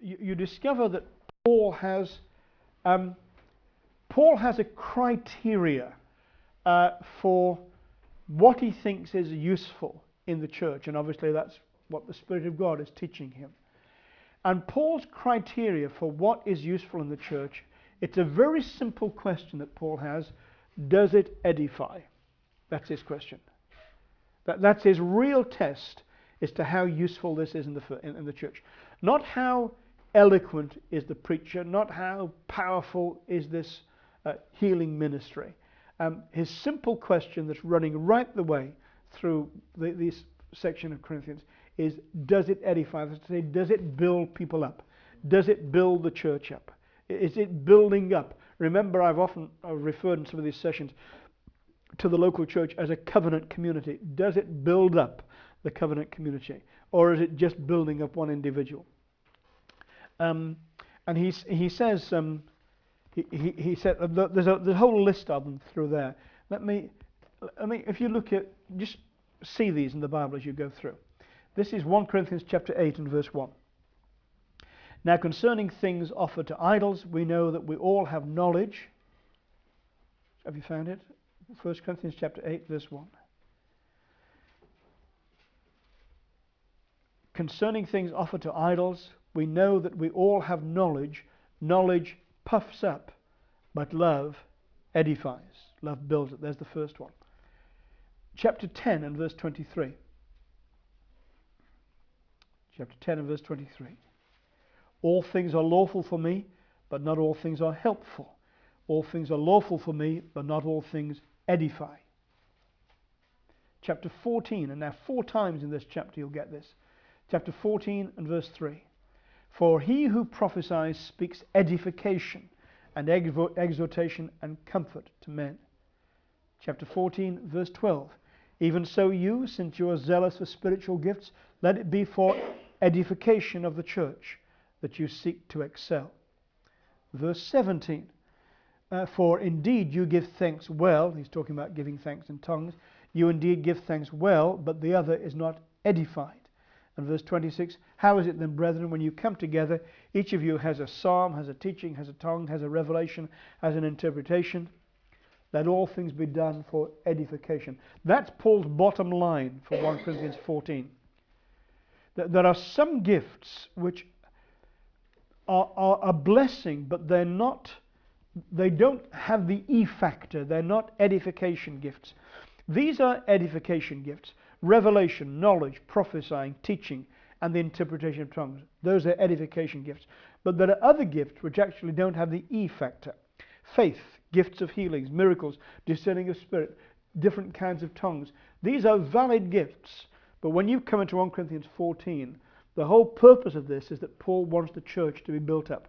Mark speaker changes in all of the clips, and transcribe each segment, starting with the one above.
Speaker 1: you discover that Paul has a criteria for what he thinks is useful in the church, and obviously that's what the Spirit of God is teaching him. And Paul's criteria for what is useful in the church, it's a very simple question that Paul has. Does it edify? That's his question. That's his real test as to how useful this is in the church. Not how eloquent is the preacher, not how powerful is this healing ministry. His simple question that's running right the way through this section of Corinthians is, does it edify? Does it build people up? Does it build the church up? Is it building up? Remember, I've often referred in some of these sessions to the local church as a covenant community. Does it build up the covenant community, or is it just building up one individual? And he says he said there's a whole list of them through there. Let me if you look at, just see these in the Bible as you go through. This is 1 Corinthians chapter 8 and verse 1. Now concerning things offered to idols, we know that we all have knowledge. Have you found it? 1 Corinthians chapter 8 verse 1. Concerning things offered to idols, we know that we all have knowledge. Knowledge puffs up, but love edifies. Love builds it. There's the first one. Chapter 10 and verse 23. Chapter 10 and verse 23. All things are lawful for me, but not all things are helpful. All things are lawful for me, but not all things edify. Chapter 14, and now 4 times in this chapter you'll get this. Chapter 14 and verse 3. For he who prophesies speaks edification and exhortation and comfort to men. Chapter 14 verse 12. Even so you, since you are zealous for spiritual gifts, let it be for edification of the church, that you seek to excel. Verse 17. For indeed you give thanks well. He's talking about giving thanks in tongues. You indeed give thanks well, but the other is not edified. And verse 26, how is it then, brethren, when you come together, each of you has a psalm, has a teaching, has a tongue, has a revelation, has an interpretation? Let all things be done for edification. That's Paul's bottom line for 1 Corinthians 14. There are some gifts which are a blessing, but they don't have the E factor. They're not edification gifts. These are edification gifts. Revelation, knowledge, prophesying, teaching, and the interpretation of tongues. Those are edification gifts. But there are other gifts which actually don't have the E factor. Faith, gifts of healings, miracles, discerning of spirit, different kinds of tongues. These are valid gifts. But when you come into 1 Corinthians 14, the whole purpose of this is that Paul wants the church to be built up.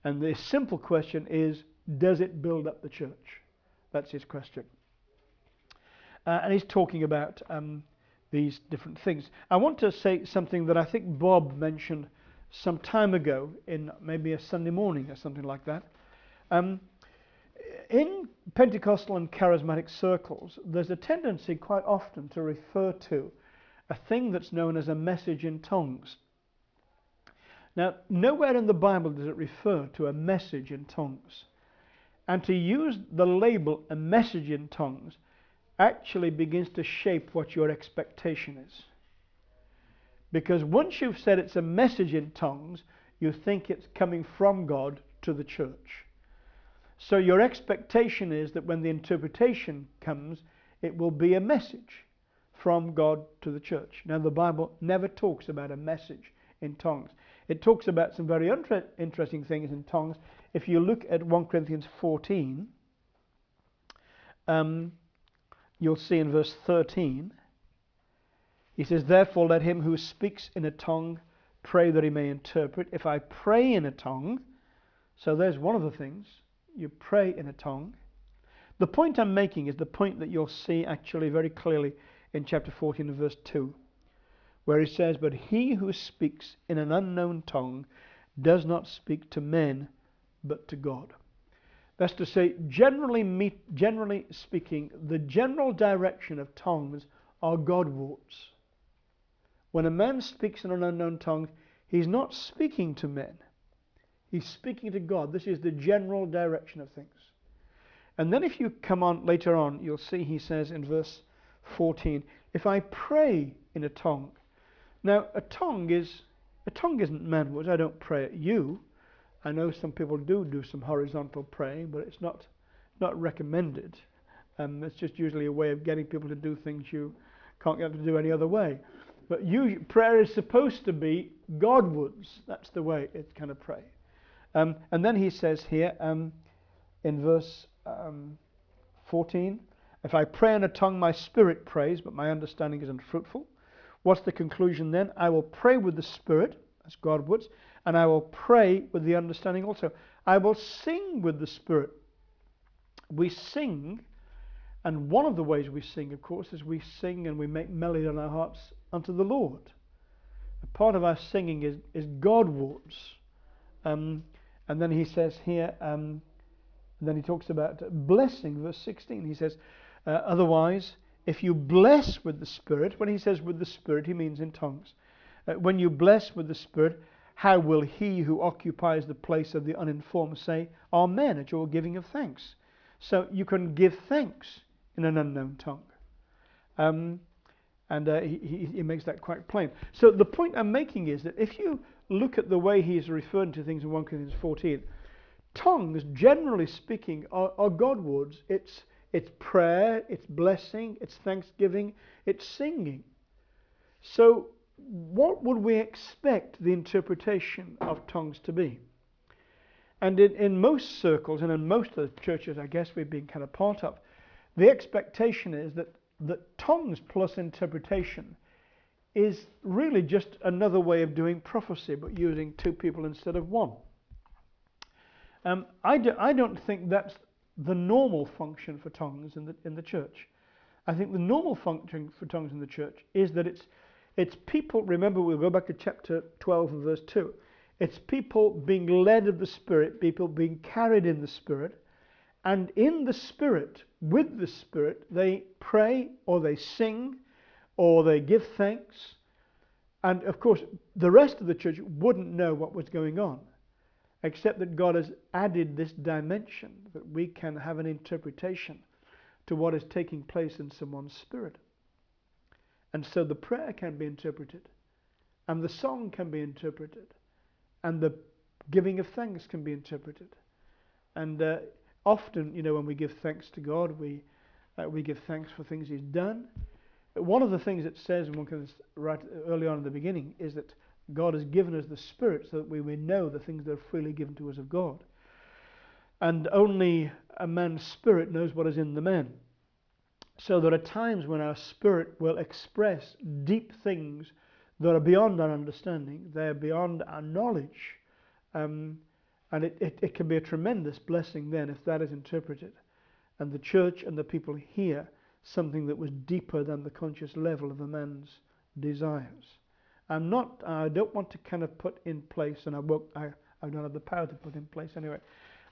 Speaker 1: And the simple question is, does it build up the church? That's his question. And he's talking about these different things. I want to say something that I think Bob mentioned some time ago in maybe a Sunday morning or something like that. In Pentecostal and charismatic circles, there's a tendency quite often to refer to a thing that's known as a message in tongues. Now, nowhere in the Bible does it refer to a message in tongues. And to use the label a message in tongues actually begins to shape what your expectation is. Because once you've said it's a message in tongues, you think it's coming from God to the church. So your expectation is that when the interpretation comes, it will be a message from God to the church. Now, the Bible never talks about a message in tongues. It talks about some very interesting things in tongues. If you look at 1 Corinthians 14, you'll see in verse 13, he says, therefore let him who speaks in a tongue pray that he may interpret. If I pray in a tongue, so there's one of the things, you pray in a tongue. The point I'm making is the point that you'll see actually very clearly in chapter 14 and verse 2, where he says, but he who speaks in an unknown tongue does not speak to men, but to God. That's to say, generally speaking, the general direction of tongues are Godwards. When a man speaks in an unknown tongue, He's not speaking to men. He's speaking to God. This is the general direction of things. And then if you come on later on, you'll see he says in verse 14, if I pray in a tongue. Now, a tongue isn't manwords. I don't pray at you. I know some people do some horizontal praying, but it's not recommended. It's just usually a way of getting people to do things you can't get them to do any other way. But prayer is supposed to be Godwards. That's the way it's kind of pray. And then he says here in verse 14, if I pray in a tongue, my spirit prays, but my understanding is unfruitful. What's the conclusion then? I will pray with the spirit, as Godwards, and I will pray with the understanding also. I will sing with the spirit. We sing, and one of the ways we sing, of course, is we sing and we make melody in our hearts unto the Lord. A part of our singing is Godwards. And then he says here, and then he talks about blessing, verse 16. He says, otherwise, if you bless with the Spirit, when he says with the Spirit, he means in tongues. When you bless with the Spirit, how will he who occupies the place of the uninformed say, Amen, at your giving of thanks? So you can give thanks in an unknown tongue. He makes that quite plain. So the point I'm making is that if you look at the way he's referring to things in 1 Corinthians 14, tongues, generally speaking, are Godwards. It's prayer, it's blessing, it's thanksgiving, it's singing. So what would we expect the interpretation of tongues to be? And in most circles, and in most of the churches I guess we've been kind of part of, the expectation is that tongues plus interpretation is really just another way of doing prophecy, but using two people instead of one. I don't think that's the normal function for tongues in the church. I think the normal function for tongues in the church is that it's people. Remember, we'll go back to chapter 12 and verse 2. It's people being led of the Spirit, people being carried in the Spirit, and in the Spirit, with the Spirit, they pray or they sing or they give thanks. And of course, the rest of the church wouldn't know what was going on, except that God has added this dimension that we can have an interpretation to what is taking place in someone's spirit. And so the prayer can be interpreted, and the song can be interpreted, and the giving of thanks can be interpreted. And often, when we give thanks to God, we give thanks for things He's done. One of the things it says, right early on in the beginning, is that God has given us the Spirit so that we may know the things that are freely given to us of God. And only a man's spirit knows what is in the man. So there are times when our spirit will express deep things that are beyond our understanding. They're beyond our knowledge. And it can be a tremendous blessing then if that is interpreted. And the church and the people hear something that was deeper than the conscious level of a man's desires. I don't want to kind of put in place, and I don't have the power to put in place anyway.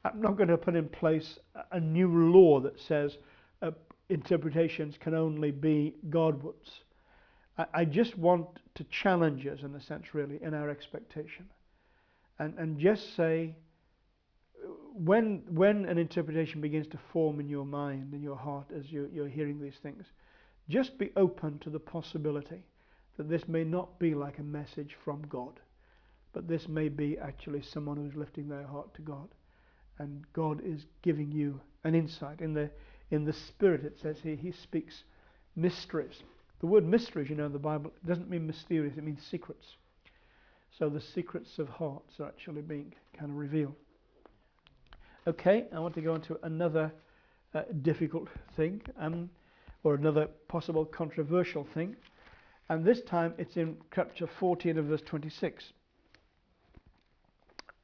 Speaker 1: I'm not going to put in place a new law that says interpretations can only be Godwards. I just want to challenge us, in a sense, really, in our expectation. And just say, when an interpretation begins to form in your mind, in your heart, as you're hearing these things, just be open to the possibility that this may not be like a message from God, but this may be actually someone who's lifting their heart to God, and God is giving you an insight. In the Spirit, it says here, He speaks mysteries. The word mysteries, in the Bible, doesn't mean mysterious, it means secrets. So the secrets of hearts are actually being kind of revealed. Okay, I want to go on to another difficult thing, or another possible controversial thing. And this time it's in chapter 14 and verse 26.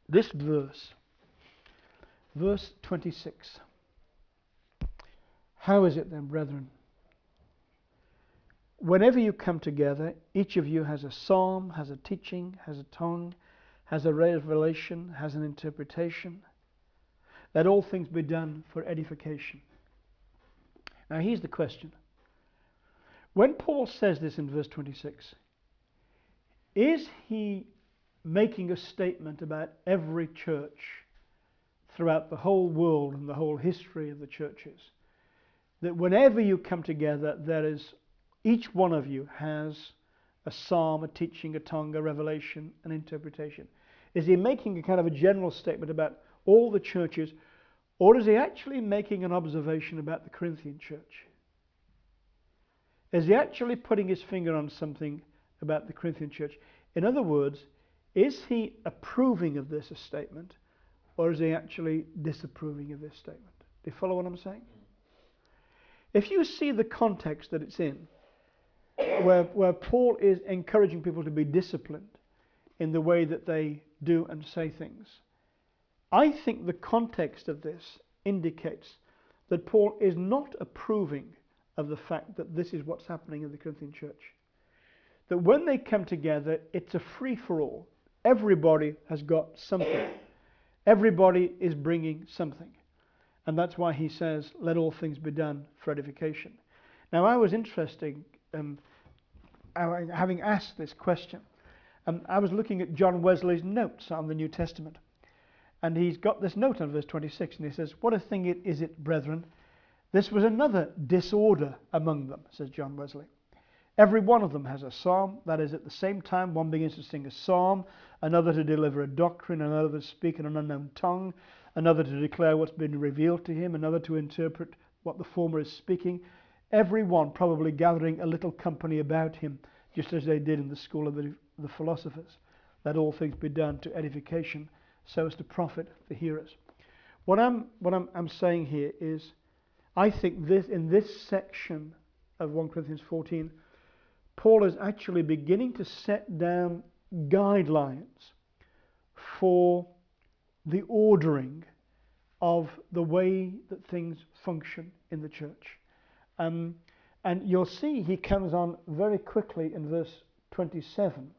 Speaker 1: This verse 26. How is it then, brethren? Whenever you come together, each of you has a psalm, has a teaching, has a tongue, has a revelation, has an interpretation. Let all things be done for edification. Now here's the question. When Paul says this in verse 26, is he making a statement about every church throughout the whole world and the whole history of the churches. That whenever you come together, each one of you has a psalm, a teaching, a tongue, a revelation, an interpretation. Is he making a kind of a general statement about all the churches, or is he actually making an observation about the Corinthian church? Is he actually putting his finger on something about the Corinthian church? In other words, is he approving of this statement, or is he actually disapproving of this statement? Do you follow what I'm saying? If you see the context that it's in, where Paul is encouraging people to be disciplined in the way that they do and say things, I think the context of this indicates that Paul is not approving of the fact that this is what's happening in the Corinthian church. That when they come together, it's a free-for-all. Everybody has got something. Everybody is bringing something. And that's why he says, let all things be done for edification. Now, I was interested, having asked this question, I was looking at John Wesley's notes on the New Testament. And he's got this note on verse 26, and he says, what a thing is it, brethren? This was another disorder among them, says John Wesley. Every one of them has a psalm, that is, at the same time one begins to sing a psalm, another to deliver a doctrine, another to speak in an unknown tongue, another to declare what's been revealed to him, another to interpret what the former is speaking. Every one probably gathering a little company about him, just as they did in the school of the philosophers. Let all things be done to edification, so as to profit the hearers. What I'm saying here is, I think in this section of 1 Corinthians 14, Paul is actually beginning to set down guidelines for the ordering of the way that things function in the church. And you'll see he comes on very quickly in verse 27.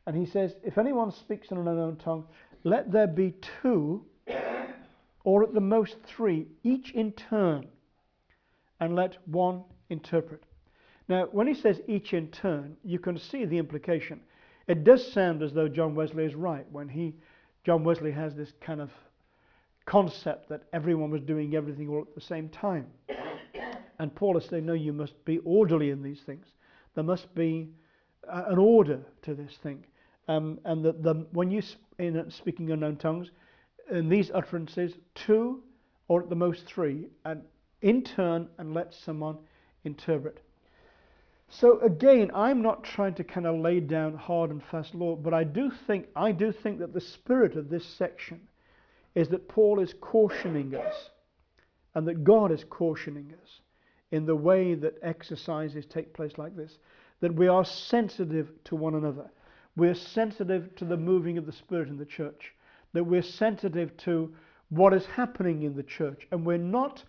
Speaker 1: And he says, if anyone speaks in an unknown tongue, let there be two, or at the most three, each in turn, and let one interpret. Now, when he says each in turn, you can see the implication. It does sound as though John Wesley is right when John Wesley has this kind of concept that everyone was doing everything all at the same time. And Paul is saying, no, you must be orderly in these things. There must be an order to this thing. And that when you speaking unknown tongues, in these utterances, two or at the most three, and in turn, and let someone interpret. So again, I'm not trying to kind of lay down hard and fast law, but I do think that the spirit of this section is that Paul is cautioning us, and that God is cautioning us in the way that exercises take place like this, that we are sensitive to one another. We're sensitive to the moving of the Spirit in the church, that we're sensitive to what is happening in the church, and we're not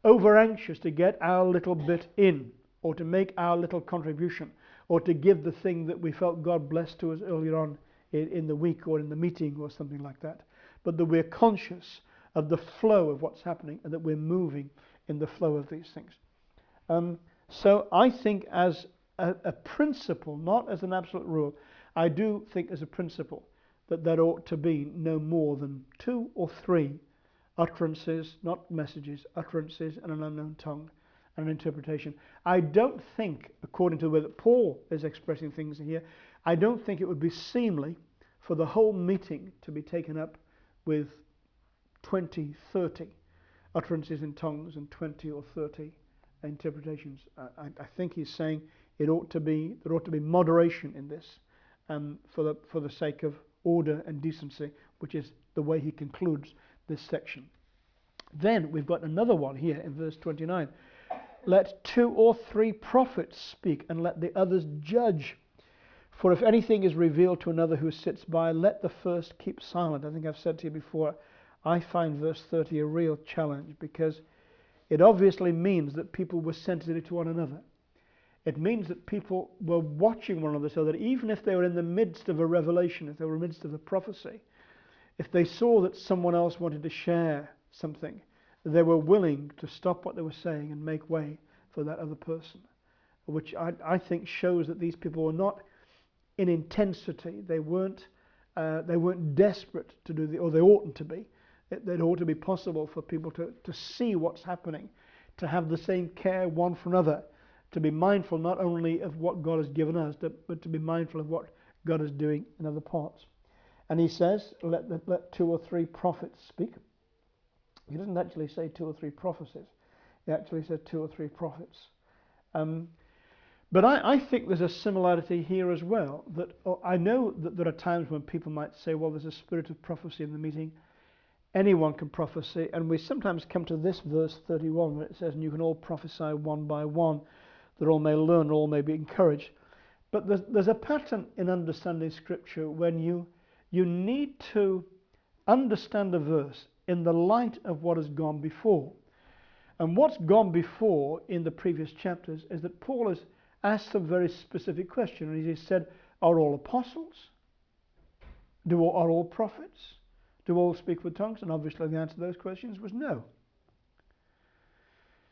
Speaker 1: over anxious to get our little bit in, or to make our little contribution, or to give the thing that we felt God blessed to us earlier on in the week or in the meeting or something like that. But that we're conscious of the flow of what's happening, and that we're moving in the flow of these things. So I think as a principle, not as an absolute rule, I do think as a principle that there ought to be no more than two or three utterances, not messages, utterances in an unknown tongue and an interpretation. I don't think, according to the way that Paul is expressing things here, I don't think it would be seemly for the whole meeting to be taken up with 20, 30 utterances in tongues and 20 or 30 interpretations. I think he's saying there ought to be moderation in this, for the sake of order and decency, which is the way he concludes this section. Then we've got another one here in verse 29. Let two or three prophets speak, and let the others judge. For if anything is revealed to another who sits by, let the first keep silent. I think I've said to you before, I find verse 30 a real challenge, because it obviously means that people were sensitive to one another. It means that people were watching one another, so that even if they were in the midst of a revelation, if they were in the midst of a prophecy, if they saw that someone else wanted to share something, they were willing to stop what they were saying and make way for that other person, which I think shows that these people were not in intensity. They weren't They weren't desperate to do or they oughtn't to be. It ought to be possible for people to see what's happening, to have the same care one for another, to be mindful not only of what God has given us, but to be mindful of what God is doing in other parts. And he says, let 2 or 3 prophets speak. He doesn't actually say 2 or 3 prophecies. He actually said 2 or 3 prophets. But I think there's a similarity here as well. That I know that there are times when people might say, well, there's a spirit of prophecy in the meeting. Anyone can prophesy. And we sometimes come to this verse 31 where it says, and you can all prophesy one by one, that all may learn, all may be encouraged. But there's a pattern in understanding Scripture when you need to understand a verse in the light of what has gone before. And what's gone before in the previous chapters is that Paul has asked some very specific question. And he said, are all apostles? Are all prophets? Do all speak with tongues? And obviously the answer to those questions was no.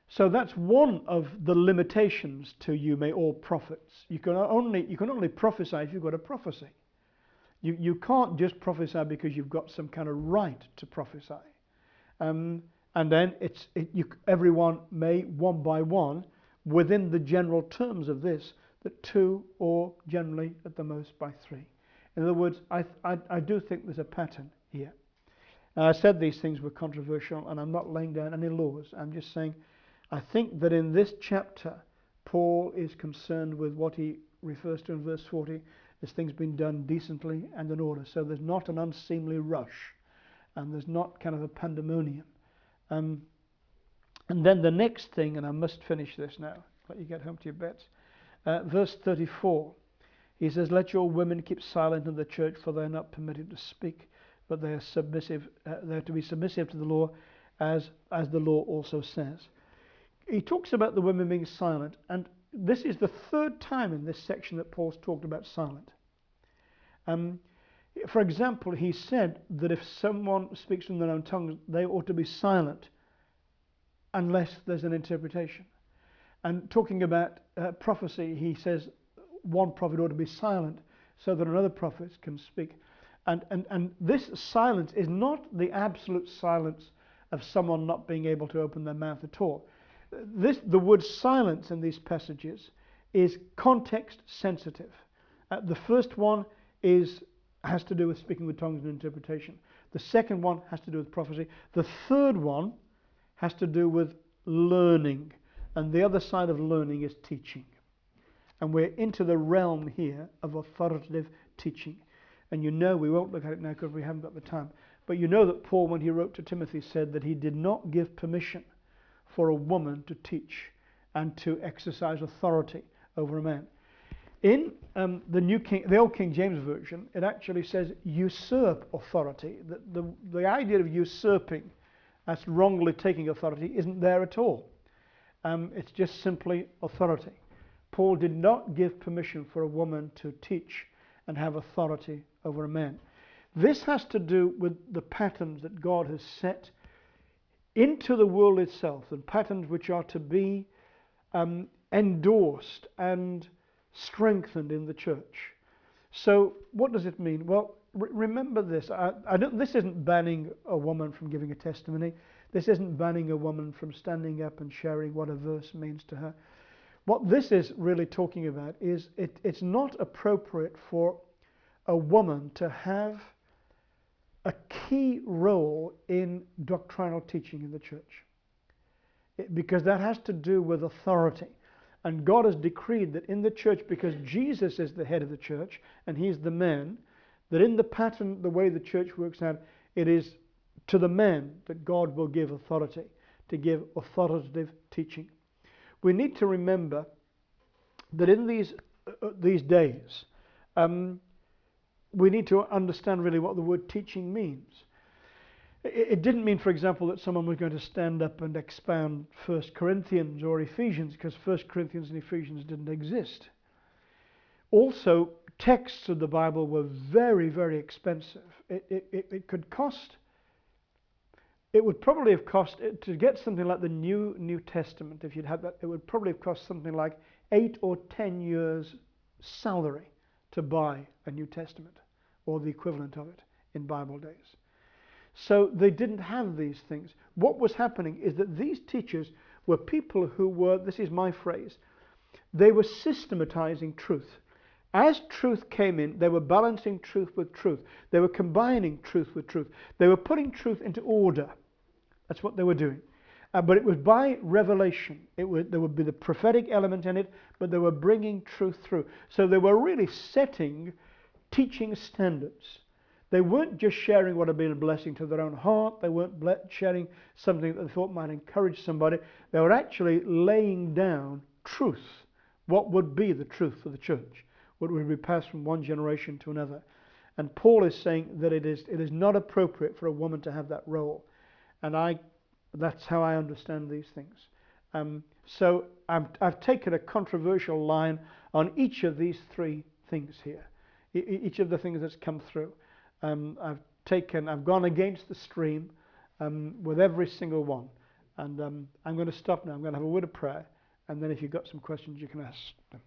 Speaker 1: So that's one of the limitations to you may all prophets. You can only prophesy if you've got a prophecy. You can't just prophesy because you've got some kind of right to prophesy. And then everyone may, one by one, within the general terms of this, that 2 or generally at the most by 3. In other words, I do think there's a pattern here. Now, I said these things were controversial, and I'm not laying down any laws. I'm just saying I think that in this chapter, Paul is concerned with what he refers to in verse 40 as things being done decently and in order. So there's not an unseemly rush, and there's not kind of a pandemonium. And then the next thing, and I must finish this now, let you get home to your beds. Verse 34, he says, let your women keep silent in the church, for they are not permitted to speak, but they are submissive. They are to be submissive to the law, as the law also says. He talks about the women being silent, and this is the 3rd time in this section that Paul's talked about silent. For example, he said that if someone speaks in their own tongues, they ought to be silent unless there's an interpretation. And talking about prophecy, he says one prophet ought to be silent so that another prophet can speak. And this silence is not the absolute silence of someone not being able to open their mouth at all. The word silence in these passages is context sensitive. The first one has to do with speaking with tongues and interpretation. The second one has to do with prophecy. The third one has to do with learning. And the other side of learning is teaching. And we're into the realm here of authoritative teaching. And you know, we won't look at it now because we haven't got the time. But you know that Paul, when he wrote to Timothy, said that he did not give permission for a woman to teach and to exercise authority over a man. In the Old King James Version, it actually says usurp authority. The idea of usurping, that's wrongly taking authority, isn't there at all. It's just simply authority. Paul did not give permission for a woman to teach and have authority over a man. This has to do with the patterns that God has set into the world itself, and patterns which are to be endorsed and strengthened in the church. So what does it mean? Well, remember this. This isn't banning a woman from giving a testimony. This isn't banning a woman from standing up and sharing what a verse means to her. What this is really talking about is it's not appropriate for a woman to have a key role in doctrinal teaching in the church, because that has to do with authority. And God has decreed that in the church, because Jesus is the head of the church and he's the man, that in the pattern, the way the church works out, it is to the man that God will give authority, to give authoritative teaching. We need to remember that in these days, we need to understand really what the word teaching means. It didn't mean, for example, that someone was going to stand up and expound 1 Corinthians or Ephesians, because 1 Corinthians and Ephesians didn't exist. Also, texts of the Bible were very, very expensive. It could cost, it would probably have cost, to get something like the New Testament, if you'd had that, it would probably have cost something like 8 or 10 years' salary to buy a New Testament, or the equivalent of it in Bible days. So they didn't have these things. What was happening is that these teachers were people who were, this is my phrase, they were systematizing truth. As truth came in, they were balancing truth with truth. They were combining truth with truth. They were putting truth into order. That's what they were doing. But it was by revelation. There would be the prophetic element in it, but they were bringing truth through. So they were really setting teaching standards. They weren't just sharing what had been a blessing to their own heart. They weren't sharing something that they thought might encourage somebody. They were actually laying down truth. What would be the truth for the church? What would be passed from one generation to another? And Paul is saying that it is not appropriate for a woman to have that role. And that's how I understand these things. So I've taken a controversial line on each of these three things here. Each of the things that's come through. I've gone against the stream with every single one. And I'm going to stop now. I'm going to have a word of prayer. And then if you've got some questions, you can ask them.